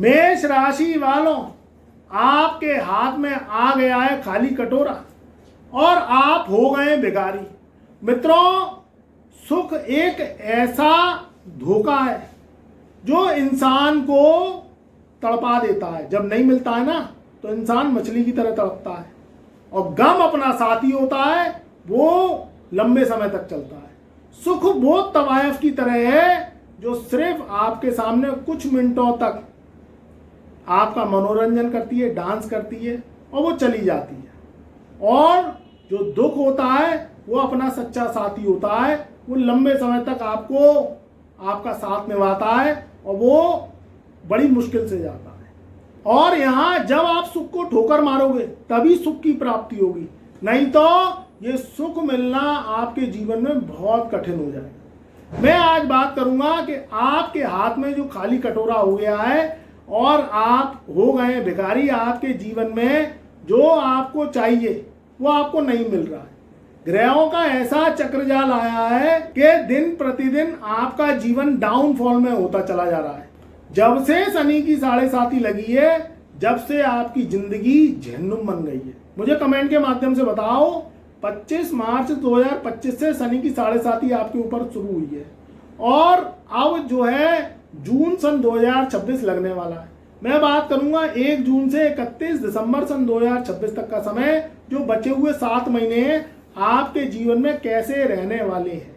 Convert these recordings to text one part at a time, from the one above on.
मेष राशि वालों, आपके हाथ में आ गया है खाली कटोरा और आप हो गए भिखारी। मित्रों, सुख एक ऐसा धोखा है जो इंसान को तड़पा देता है। जब नहीं मिलता है ना तो इंसान मछली की तरह तड़पता है, और गम अपना साथी होता है, वो लंबे समय तक चलता है। सुख वो तवायफ की तरह है जो सिर्फ आपके सामने कुछ मिनटों तक आपका मनोरंजन करती है, डांस करती है और वो चली जाती है। और जो दुख होता है वो अपना सच्चा साथी होता है, वो लंबे समय तक आपका साथ निभाता है और वो बड़ी मुश्किल से जाता है। और यहाँ जब आप सुख को ठोकर मारोगे तभी सुख की प्राप्ति होगी, नहीं तो ये सुख मिलना आपके जीवन में बहुत कठिन हो जाएगा। मैं आज बात करूंगा कि आपके हाथ में जो खाली कटोरा हो गया है और आप हो गए भिखारी। आपके जीवन में जो आपको चाहिए वो आपको नहीं मिल रहा है। ग्रहों का ऐसा चक्रजाल आया है कि दिन प्रतिदिन आपका जीवन डाउनफॉल में होता चला जा रहा है। जब से शनि की 7.5 लगी है, जब से आपकी जिंदगी जहन्नुम बन गई है। मुझे कमेंट के माध्यम से बताओ, 25 मार्च 2025 से शनि की 7.5 आपके ऊपर शुरू हुई है और अब जो है जून सन 2026 लगने वाला है। मैं बात करूंगा 1 जून से 31 दिसंबर सन 2026 तक का समय, जो बचे हुए 7 महीने आपके जीवन में कैसे रहने वाले हैं।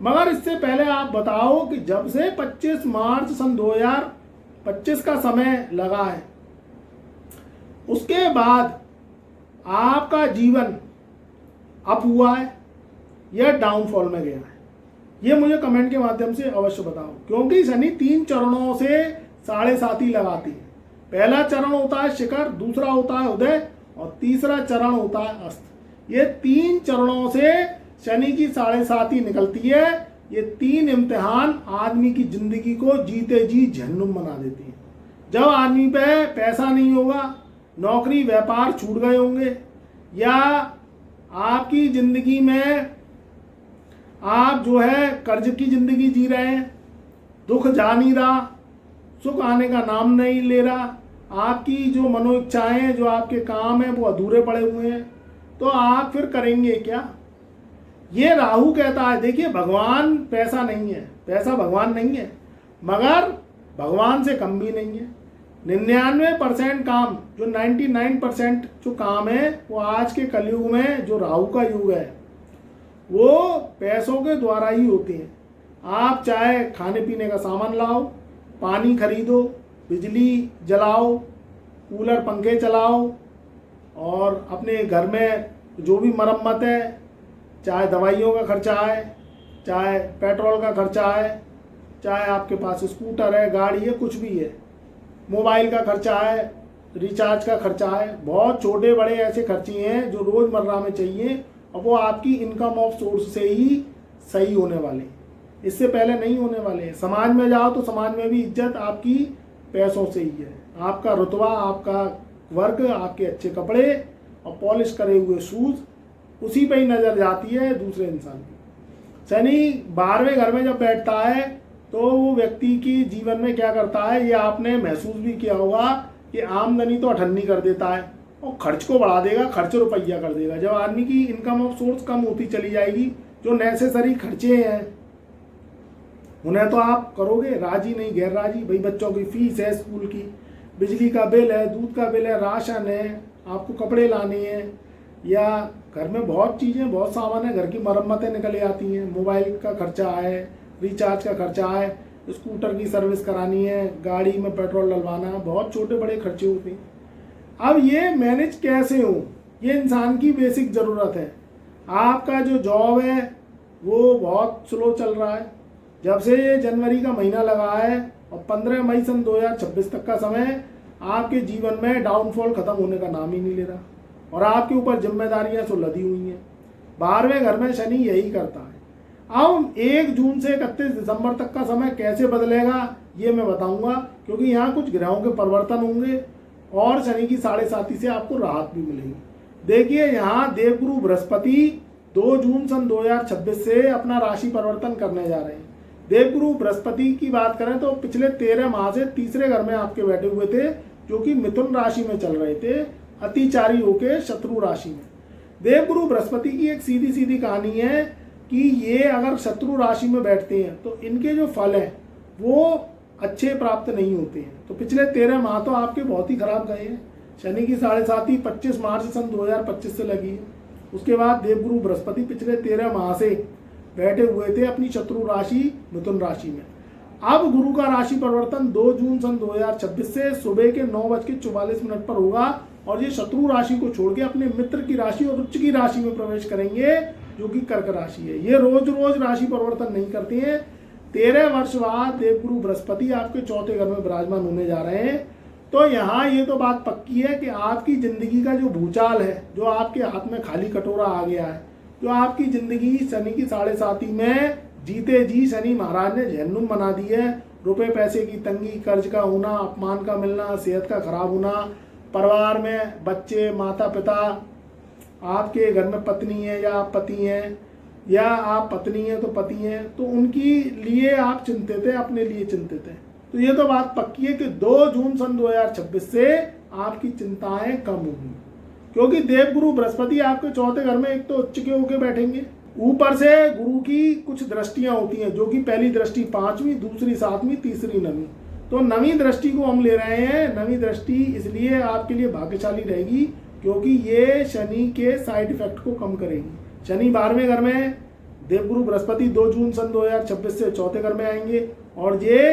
मगर इससे पहले आप बताओ कि जब से 25 मार्च सन 2025 का समय लगा है, उसके बाद आपका जीवन अप हुआ है या डाउनफॉल में गया है, ये मुझे कमेंट के माध्यम से अवश्य बताओ। क्योंकि शनि 3 चरणों से 7.5 लगाती है। पहला चरण होता है शिखर, दूसरा होता है उदय और तीसरा चरण होता है अस्त। ये 3 चरणों से शनि की 7.5 निकलती है। ये 3 इम्तिहान आदमी की जिंदगी को जीते जी जहन्नुम बना देती है। जब आदमी पे पैसा नहीं होगा, नौकरी व्यापार छूट गए होंगे, या आपकी जिंदगी में आप जो है कर्ज की जिंदगी जी रहे हैं, दुख जा नहीं रहा, सुख आने का नाम नहीं ले रहा, आपकी जो मनोइच्छाएं, जो आपके काम हैं वो अधूरे पड़े हुए हैं, तो आप फिर करेंगे क्या? ये राहु कहता है। देखिए, भगवान पैसा नहीं है, पैसा भगवान नहीं है, मगर भगवान से कम भी नहीं है। 99% काम, जो 99% जो काम है वो आज के कलयुग में, जो राहु का युग है, वो पैसों के द्वारा ही होते हैं। आप चाहे खाने पीने का सामान लाओ, पानी खरीदो, बिजली जलाओ, कूलर पंखे चलाओ, और अपने घर में जो भी मरम्मत है, चाहे दवाइयों का खर्चा है, चाहे पेट्रोल का खर्चा है, चाहे आपके पास स्कूटर है, गाड़ी है, कुछ भी है, मोबाइल का खर्चा है, रिचार्ज का खर्चा है, बहुत छोटे बड़े ऐसे खर्चे हैं जो रोज़मर्रा में चाहिए, और वो आपकी इनकम ऑफ सोर्स से ही सही होने वाले हैं, इससे पहले नहीं होने वाले हैं। समाज में जाओ तो समाज में भी इज्जत आपकी पैसों से ही है। आपका रुतबा, आपका वर्ग, आपके अच्छे कपड़े और पॉलिश करे हुए शूज़, उसी पे ही नज़र जाती है दूसरे इंसान की। शनि 12वें घर में जब बैठता है तो वो व्यक्ति की जीवन में क्या करता है, ये आपने महसूस भी किया होगा कि आमदनी तो अठन्नी कर देता है और खर्च को बढ़ा देगा, खर्च रुपया कर देगा। जब आदमी की इनकम ऑफ सोर्स कम होती चली जाएगी, जो नेसेसरी खर्चे हैं उन्हें तो आप करोगे, राजी नहीं गैर राजी। भाई बच्चों की फीस है, स्कूल की, बिजली का बिल है, दूध का बिल है, राशन है, आपको कपड़े लाने हैं, या घर में बहुत चीज़ें, बहुत सामान है, घर की मरम्मतें निकल आती हैं, मोबाइल का खर्चा है, रिचार्ज का खर्चा है, स्कूटर की सर्विस करानी है, गाड़ी में पेट्रोल डलवाना है, बहुत छोटे बड़े खर्चे होते हैं। अब ये मैनेज कैसे हो, ये इंसान की बेसिक ज़रूरत है। आपका जो जॉब है वो बहुत स्लो चल रहा है। जब से ये जनवरी का महीना लगा है और 15 मई सन 2026 तक का समय, आपके जीवन में डाउनफॉल खत्म होने का नाम ही नहीं ले रहा, और आपके ऊपर जिम्मेदारियां तो लदी हुई हैं। 12वें घर में शनि यही करता है। अब 1 जून से 31 दिसंबर तक का समय कैसे बदलेगा ये मैं बताऊंगा, क्योंकि यहाँ कुछ ग्रहों के परिवर्तन होंगे और शनि की 7.5 से आपको राहत भी मिलेगी। देखिए, यहाँ देवगुरु बृहस्पति 2 जून सन 2026 से अपना राशि परिवर्तन करने जा रहे हैं। देवगुरु बृहस्पति की बात करें तो पिछले 13 माह से तीसरे घर में आपके बैठे हुए थे, जो कि मिथुन राशि में चल रहे थे, अतिचारी होके शत्रु राशि में। देवगुरु बृहस्पति की एक सीधी सीधी कहानी है कि ये अगर शत्रु राशि में बैठते हैं तो इनके जो फल हैं वो अच्छे प्राप्त नहीं होते हैं। तो पिछले 13 माह तो आपके बहुत ही खराब गए हैं। शनि की 7.5 25 मार्च सन 2025 से लगी है। उसके बाद देवगुरु बृहस्पति पिछले 13 माह से बैठे हुए थे अपनी शत्रु राशि मिथुन राशि में। अब गुरु का राशि परिवर्तन 2 जून सन 2026 से सुबह के 9:44 पर होगा और ये शत्रु राशि को छोड़ के अपने मित्र की राशि और उच्च की राशि में प्रवेश करेंगे, जो कि कर्क राशि है। ये रोज रोज राशि परिवर्तन नहीं करती है। 13 वर्ष बाद देवगुरु बृहस्पति आपके चौथे घर में विराजमान होने जा रहे हैं। तो यहाँ ये तो बात पक्की है कि आपकी जिंदगी का जो भूचाल है, जो आपके हाथ में खाली कटोरा आ गया है, जो आपकी जिंदगी शनि की 7.5 में जीते जी शनि महाराज ने जहन्नुम बना दी है। रुपए पैसे की तंगी, कर्ज का होना, अपमान का मिलना, सेहत का खराब होना, परिवार में बच्चे, माता पिता, आपके घर में पत्नी है या आप पति हैं, या आप पत्नी हैं तो पति हैं, तो उनकी लिए आप चिंतित हैं, अपने लिए चिंतित हैं। तो ये तो बात पक्की है कि 2 जून सन 2026 से आपकी चिंताएं कम होंगी, क्योंकि देवगुरु बृहस्पति आपके चौथे घर में एक तो उच्च के होके बैठेंगे, ऊपर से गुरु की कुछ दृष्टियां होती हैं, जो कि पहली दृष्टि 5वीं, दूसरी 7वीं, तीसरी 9वीं। तो 9वीं दृष्टि को हम ले रहे हैं। 9वीं दृष्टि इसलिए आपके लिए भाग्यशाली रहेगी क्योंकि ये शनि के साइड इफेक्ट को कम करेगी। शनि 12वें घर में, देवगुरु बृहस्पति 2 जून सन 2026 से चौथे घर में आएंगे और ये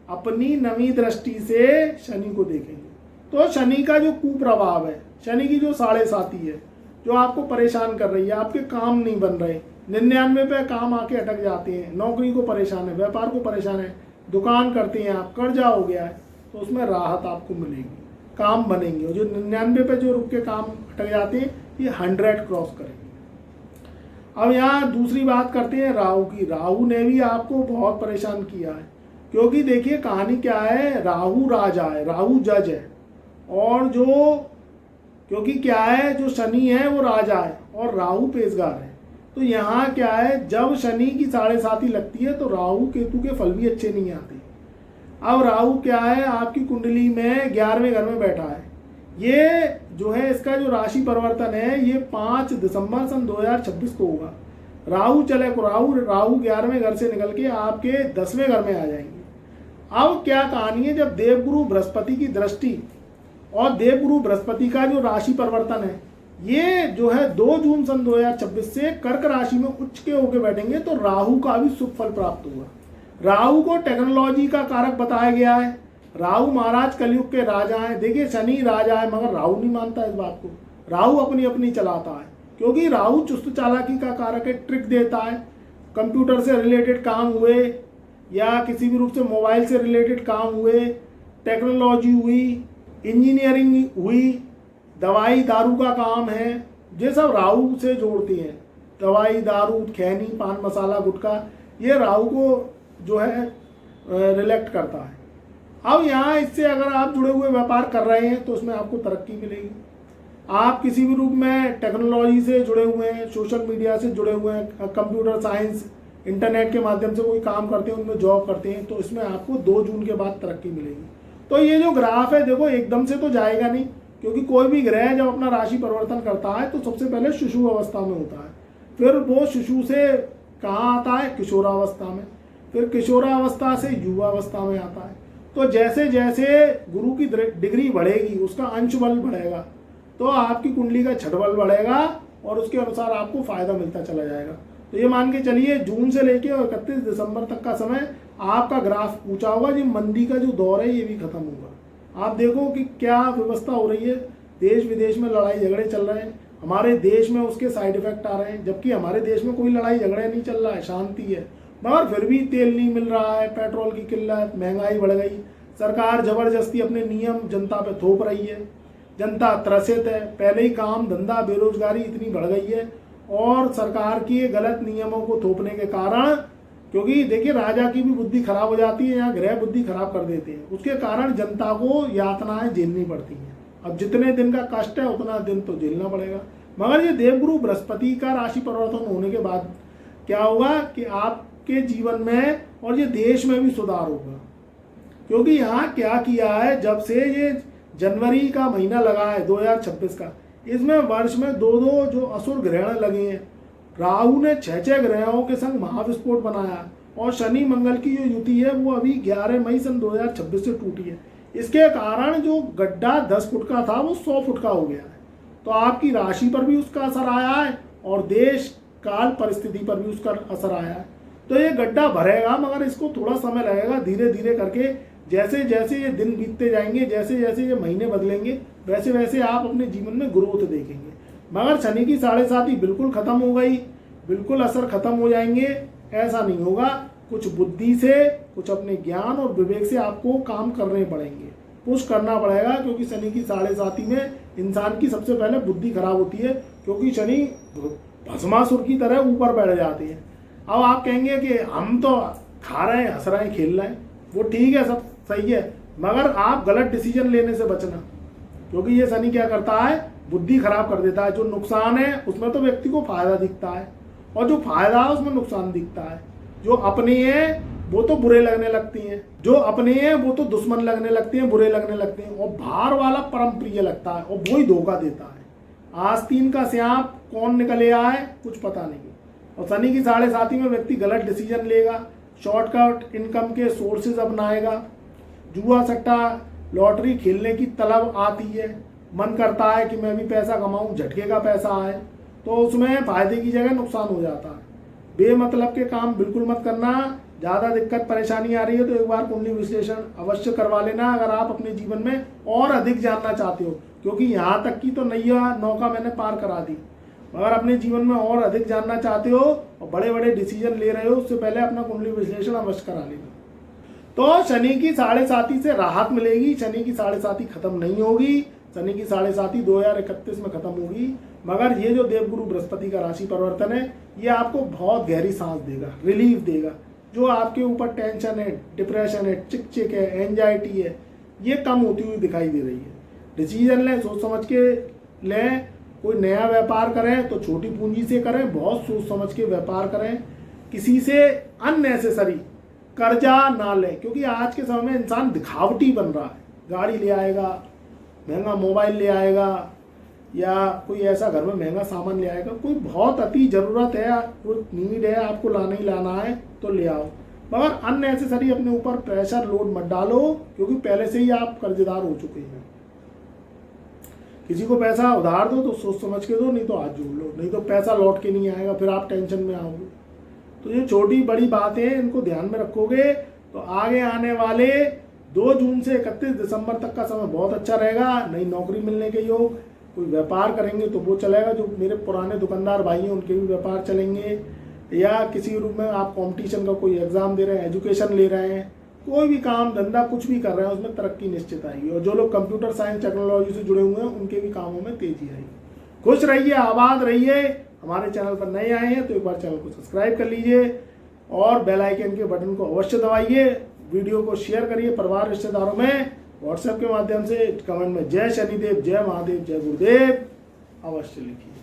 अपनी 9वीं दृष्टि से शनि को देखेंगे। तो शनि का जो कुप्रभाव है, शनि की जो 7.5 है, जो आपको परेशान कर रही है, आपके काम नहीं बन रहे, 99 पे काम आके अटक जाते हैं, नौकरी को परेशान है, व्यापार को परेशान है, दुकान करते हैं आप, कर्जा हो गया है, तो उसमें राहत आपको मिलेगी, काम बनेंगे। और जो 99 पे जो रुक के काम अटक जाते हैं, ये 100 क्रॉस करेंगे। अब यहाँ दूसरी बात करते हैं राहु की। राहु ने भी आपको बहुत परेशान किया है, क्योंकि देखिए कहानी क्या है, राहु राजा है, राहु जज है, और जो क्योंकि क्या है, जो शनि है वो राजा है और राहु पेशगार है। तो यहाँ क्या है, जब शनि की 7.5 लगती है तो राहु केतु के फल भी अच्छे नहीं आते। अब राहु क्या है, आपकी कुंडली में 11वें घर में बैठा है। ये जो है इसका जो राशि परिवर्तन है ये 5 दिसंबर सन 2026 को होगा। राहु चले को राहु 11वें घर से निकल के आपके 10वें घर में आ जाएंगे। अब क्या कहानी है, जब देवगुरु बृहस्पति की दृष्टि और देवगुरु बृहस्पति का जो राशि परिवर्तन है, ये जो है 2 जून सन 2026 से कर्क राशि में उच्च के होके बैठेंगे, तो राहु का भी शुभ फल प्राप्त होगा। राहु को टेक्नोलॉजी का कारक बताया गया है। राहु महाराज कलयुग के राजा हैं। देखिए शनि राजा है मगर राहु नहीं मानता इस बात को, राहु अपनी अपनी चलाता है, क्योंकि राहु चुस्त चालाकी का कारक है, ट्रिक देता है। कंप्यूटर से रिलेटेड काम हुए या किसी भी रूप से मोबाइल से रिलेटेड काम हुए, टेक्नोलॉजी हुई, इंजीनियरिंग हुई, दवाई दारू का काम है, ये सब राहु से जोड़ते हैं। दवाई दारू, खैनी, पान मसाला, गुटखा, ये राहु को जो है रिलेक्ट करता है। अब यहाँ इससे अगर आप जुड़े हुए व्यापार कर रहे हैं तो उसमें आपको तरक्की मिलेगी। आप किसी भी रूप में टेक्नोलॉजी से जुड़े हुए हैं, सोशल मीडिया से जुड़े हुए हैं, कंप्यूटर साइंस, इंटरनेट के माध्यम से कोई काम करते हैं, उनमें जॉब करते हैं, तो इसमें आपको 2 जून के बाद तरक्की मिलेगी। तो ये जो ग्राफ है देखो एकदम से तो जाएगा नहीं, क्योंकि कोई भी ग्रह जब अपना राशि परिवर्तन करता है तो सबसे पहले शिशु अवस्था में होता है, फिर वो शिशु से कहाँ आता है, किशोरावस्था में, फिर किशोरावस्था से युवावस्था में आता है। तो जैसे जैसे गुरु की डिग्री बढ़ेगी, उसका अंश बल बढ़ेगा, तो आपकी कुंडली का छठ बल बढ़ेगा और उसके अनुसार आपको फायदा मिलता चला जाएगा। तो ये मान के चलिए जून से लेके 31 दिसंबर तक का समय आपका ग्राफ ऊंचा होगा। ये मंदी का जो दौर है ये भी खत्म होगा। आप देखो कि क्या व्यवस्था हो रही है, देश विदेश में लड़ाई झगड़े चल रहे हैं, हमारे देश में उसके साइड इफेक्ट आ रहे हैं, जबकि हमारे देश में कोई लड़ाई झगड़े नहीं चल रहा है, शांति है, मगर फिर भी तेल नहीं मिल रहा है, पेट्रोल की किल्लत, महंगाई बढ़ गई, सरकार जबरदस्ती अपने नियम जनता पे थोप रही है, जनता त्रसित है, पहले ही काम धंधा बेरोजगारी इतनी बढ़ गई है, और सरकार की गलत नियमों को थोपने के कारण, क्योंकि देखिए राजा की भी बुद्धि खराब हो जाती है, यहाँ ग्रह बुद्धि खराब कर देते हैं, उसके कारण जनता को यातनाएं झेलनी पड़ती हैं। अब जितने दिन का कष्ट है उतना दिन तो झेलना पड़ेगा। मगर ये देवगुरु बृहस्पति का राशि परिवर्तन होने के बाद क्या होगा कि आप आपके जीवन में और ये देश में भी सुधार होगा। क्योंकि यहाँ क्या किया है, जब से ये जनवरी का महीना लगा है 2026 का, इसमें वर्ष में 2 जो असुर ग्रहण लगे हैं। राहु ने 6 ग्रहों के संग महाविस्फोट बनाया और शनि मंगल की जो युति है वो अभी 11 मई सन 2026 से टूटी है। इसके कारण जो गड्ढा 10 फुट का था वो 100 फुट का हो गया है। तो आपकी राशि पर भी उसका असर आया है और देश काल परिस्थिति पर भी उसका असर आया है। तो ये गड्ढा भरेगा, मगर इसको थोड़ा समय लगेगा। धीरे धीरे करके जैसे जैसे ये दिन बीतते जाएंगे, जैसे जैसे ये महीने बदलेंगे, वैसे वैसे आप अपने जीवन में ग्रोथ देखेंगे। मगर शनि की 7.5 बिल्कुल खत्म हो गई, बिल्कुल असर खत्म हो जाएंगे, ऐसा नहीं होगा। कुछ बुद्धि से, कुछ अपने ज्ञान और विवेक से आपको काम करने पड़ेंगे, पुश करना पड़ेगा। क्योंकि शनि की 7.5 में इंसान की सबसे पहले बुद्धि खराब होती है, क्योंकि शनि भस्मासुर की तरह ऊपर बैठ जाते हैं। अब आप कहेंगे कि हम तो खा रहे हैं, हंस रहे हैं, खेल रहे हैं, वो ठीक है, सब सही है, मगर आप गलत डिसीजन लेने से बचना। क्योंकि ये शनि क्या करता है, बुद्धि खराब कर देता है। जो नुकसान है उसमें तो व्यक्ति को फायदा दिखता है, और जो फायदा है उसमें नुकसान दिखता है। जो अपने हैं वो तो बुरे लगने लगती हैं, जो अपने हैं वो तो दुश्मन लगने लगते हैं, बुरे लगने लगते हैं, और बाहर वाला परम प्रिय लगता है और वो ही धोखा देता है। आस्तीन का सांप कौन निकले आए कुछ पता नहीं। और शनि की 7.5 में व्यक्ति गलत डिसीजन लेगा, शॉर्टकट इनकम के सोर्सेज अपनाएगा, जुआ सट्टा लॉटरी खेलने की तलब आती है, मन करता है कि मैं भी पैसा कमाऊं, झटके का पैसा आए, तो उसमें फायदे की जगह नुकसान हो जाता है। बेमतलब के काम बिल्कुल मत करना। ज़्यादा दिक्कत परेशानी आ रही है तो एक बार कुंडली विश्लेषण अवश्य करवा लेना, अगर आप अपने जीवन में और अधिक जानना चाहते हो। क्योंकि यहाँ तक की तो नौका मैंने पार करा दी, अगर अपने जीवन में और अधिक जानना चाहते हो और बड़े बड़े डिसीजन ले रहे हो, उससे पहले अपना कुंडली विश्लेषण अवश्य करा लेना। तो शनि की 7.5 से राहत मिलेगी, शनि की 7.5 खत्म नहीं होगी। शनि की 7.5 2031 में खत्म होगी। मगर ये जो देवगुरु बृहस्पति का राशि परिवर्तन है, ये आपको बहुत गहरी सांस देगा, रिलीफ देगा। जो आपके ऊपर टेंशन है, डिप्रेशन है, चिक है, एंजाइटी है, ये कम होती हुई दिखाई दे रही है। डिसीजन लें, सोच समझ के लें। कोई नया व्यापार करें तो छोटी पूंजी से करें, बहुत सोच समझ के व्यापार करें। किसी से अननेसेसरी कर्जा ना लें, क्योंकि आज के समय में इंसान दिखावटी बन रहा है। गाड़ी ले आएगा, महंगा मोबाइल ले आएगा, या कोई ऐसा घर में महंगा सामान ले आएगा। कोई बहुत अति ज़रूरत है, कोई नीड है, आपको लाना ही लाना है तो ले आओ, मगर अननेसेसरी अपने ऊपर प्रेशर लोड मत डालो, क्योंकि पहले से ही आप कर्जदार हो चुके हैं। किसी को पैसा उधार दो तो सोच समझ के दो, नहीं तो हाथ जोड़ लो, नहीं तो पैसा लौट के नहीं आएगा, फिर आप टेंशन में आओगे। तो ये छोटी बड़ी बातें हैं, इनको ध्यान में रखोगे तो आगे आने वाले 2 जून से 31 दिसंबर तक का समय बहुत अच्छा रहेगा। नई नौकरी मिलने के योग, कोई व्यापार करेंगे तो वो चलेगा। जो मेरे पुराने दुकानदार भाई हैं उनके भी व्यापार चलेंगे, या किसी रूप में आप कंपटीशन का कोई एग्जाम दे रहे हैं, एजुकेशन ले रहे हैं, कोई भी काम धंधा कुछ भी कर रहे हैं, उसमें तरक्की निश्चित आएगी। और जो लोग कंप्यूटर साइंस टेक्नोलॉजी से जुड़े हुए हैं उनके भी कामों में तेजी आएगी। खुश रहिए, आबाद रहिए। हमारे चैनल पर नए आए हैं तो एक बार चैनल को सब्सक्राइब कर लीजिए और बेल आइकन के बटन को अवश्य दबाइए। वीडियो को शेयर करिए परिवार रिश्तेदारों में, व्हाट्सएप के माध्यम से। कमेंट में जय शनिदेव, जय महादेव, जय गुरुदेव अवश्य लिखिए।